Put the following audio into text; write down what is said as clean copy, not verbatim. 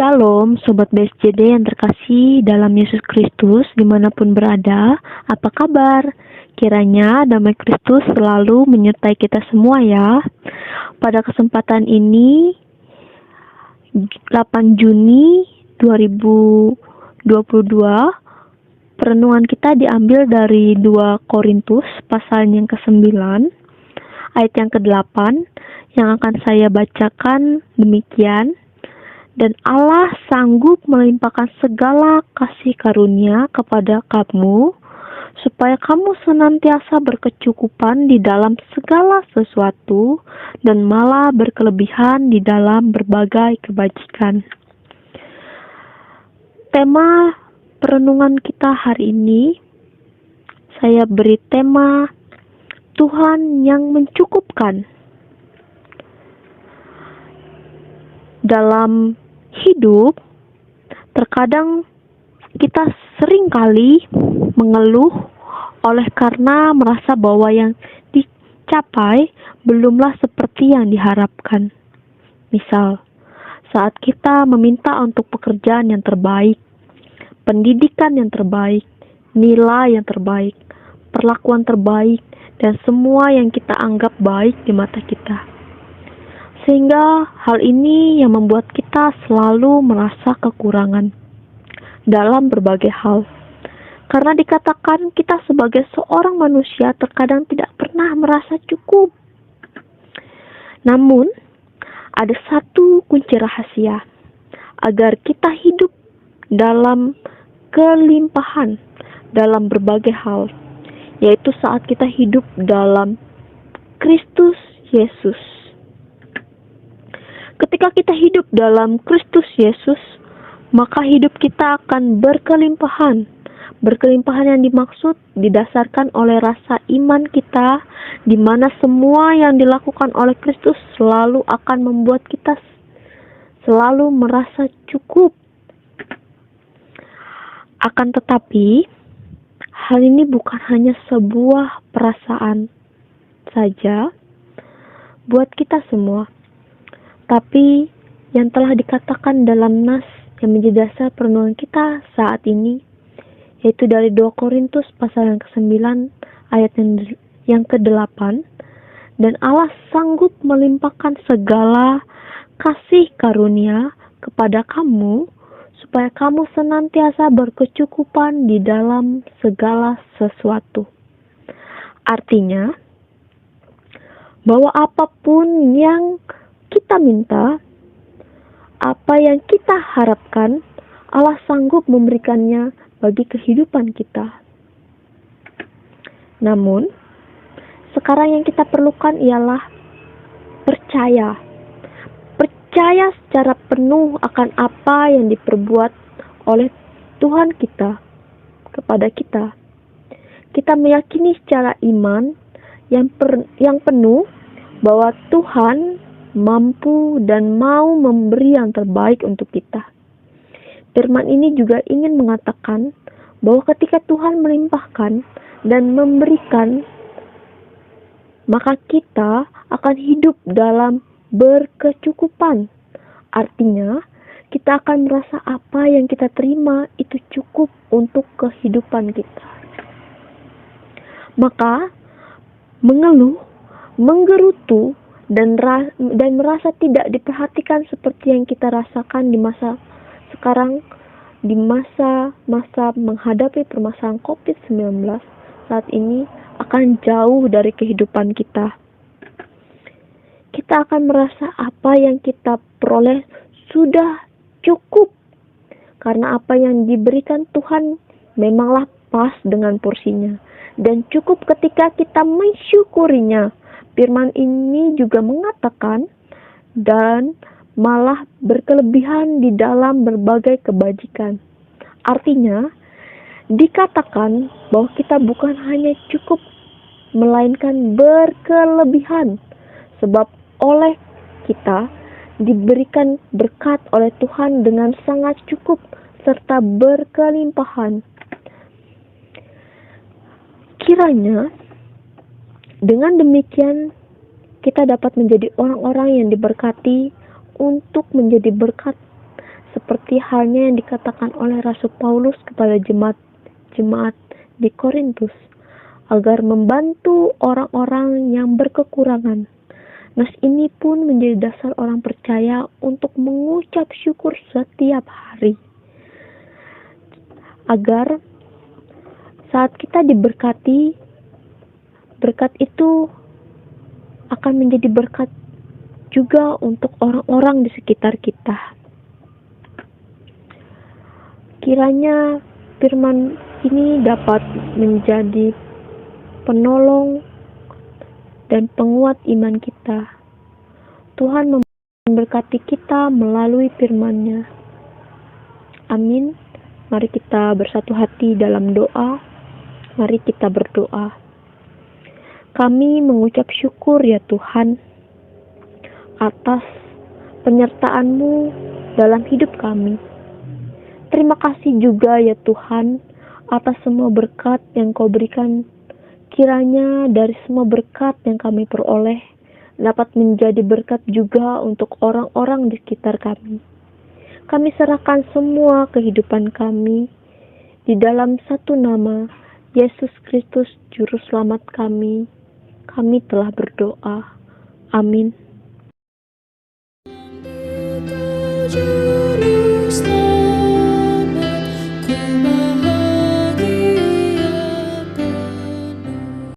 Shalom Sobat BSJD yang terkasih dalam Yesus Kristus dimanapun berada, apa kabar? Kiranya damai Kristus selalu menyertai kita semua ya. Pada kesempatan ini 8 Juni 2022, perenungan kita diambil dari 2 Korintus pasal yang ke-9 ayat yang ke-8 yang akan saya bacakan demikian. Dan Allah sanggup melimpahkan segala kasih karunia kepada kamu, supaya kamu senantiasa berkecukupan di dalam segala sesuatu, dan malah berkelebihan di dalam berbagai kebajikan. Tema perenungan kita hari ini, saya beri tema Tuhan yang mencukupkan. Dalam hidup, terkadang kita seringkali mengeluh oleh karena merasa bahwa yang dicapai belumlah seperti yang diharapkan. Misal, saat kita meminta untuk pekerjaan yang terbaik, pendidikan yang terbaik, nilai yang terbaik, perlakuan terbaik, dan semua yang kita anggap baik di mata kita. Sehingga hal ini yang membuat kita selalu merasa kekurangan dalam berbagai hal. Karena dikatakan kita sebagai seorang manusia terkadang tidak pernah merasa cukup. Namun, ada satu kunci rahasia agar kita hidup dalam kelimpahan dalam berbagai hal, yaitu saat kita hidup dalam Kristus Yesus. Ketika kita hidup dalam Kristus Yesus, maka hidup kita akan berkelimpahan. Berkelimpahan yang dimaksud didasarkan oleh rasa iman kita, di mana semua yang dilakukan oleh Kristus selalu akan membuat kita selalu merasa cukup. Akan tetapi, hal ini bukan hanya sebuah perasaan saja buat kita semua, tapi yang telah dikatakan dalam nas yang menjadi dasar perenungan kita saat ini, yaitu dari 2 Korintus pasal yang ke-9 ayat yang ke-8, dan Allah sanggup melimpahkan segala kasih karunia kepada kamu, supaya kamu senantiasa berkecukupan di dalam segala sesuatu. Artinya, bahwa apapun yang kita minta, apa yang kita harapkan, Allah sanggup memberikannya bagi kehidupan kita. Namun, sekarang yang kita perlukan ialah percaya. Percaya secara penuh akan apa yang diperbuat oleh Tuhan kita kepada kita. Kita meyakini secara iman yang penuh bahwa Tuhan mampu dan mau memberi yang terbaik untuk kita. Firman ini juga ingin mengatakan bahwa ketika Tuhan melimpahkan dan memberikan, maka kita akan hidup dalam berkecukupan. Artinya, kita akan merasa apa yang kita terima itu cukup untuk kehidupan kita. Maka, mengeluh, menggerutu, dan merasa tidak diperhatikan seperti yang kita rasakan di masa sekarang, di masa-masa menghadapi permasalahan COVID-19 saat ini, akan jauh dari kehidupan kita. Kita akan merasa apa yang kita peroleh sudah cukup, karena apa yang diberikan Tuhan memanglah pas dengan porsinya, dan cukup ketika kita mensyukurinya. Firman ini juga mengatakan, dan malah berkelebihan di dalam berbagai kebajikan. Artinya, dikatakan bahwa kita bukan hanya cukup, melainkan berkelebihan. Sebab oleh kita diberikan berkat oleh Tuhan dengan sangat cukup, serta berkelimpahan. Kiranya, dengan demikian, kita dapat menjadi orang-orang yang diberkati untuk menjadi berkat seperti halnya yang dikatakan oleh Rasul Paulus kepada jemaat di Korintus, agar membantu orang-orang yang berkekurangan. Nas ini pun menjadi dasar orang percaya untuk mengucap syukur setiap hari. Agar saat kita diberkati, berkat itu akan menjadi berkat juga untuk orang-orang di sekitar kita. Kiranya firman ini dapat menjadi penolong dan penguat iman kita. Tuhan memberkati kita melalui firman-Nya. Amin. Mari kita bersatu hati dalam doa. Mari kita berdoa. Kami mengucap syukur ya Tuhan atas penyertaan-Mu dalam hidup kami. Terima kasih juga ya Tuhan atas semua berkat yang Kau berikan. Kiranya dari semua berkat yang kami peroleh dapat menjadi berkat juga untuk orang-orang di sekitar kami. Kami serahkan semua kehidupan kami di dalam satu nama, Yesus Kristus Juru Selamat kami. Kami telah berdoa. Amin.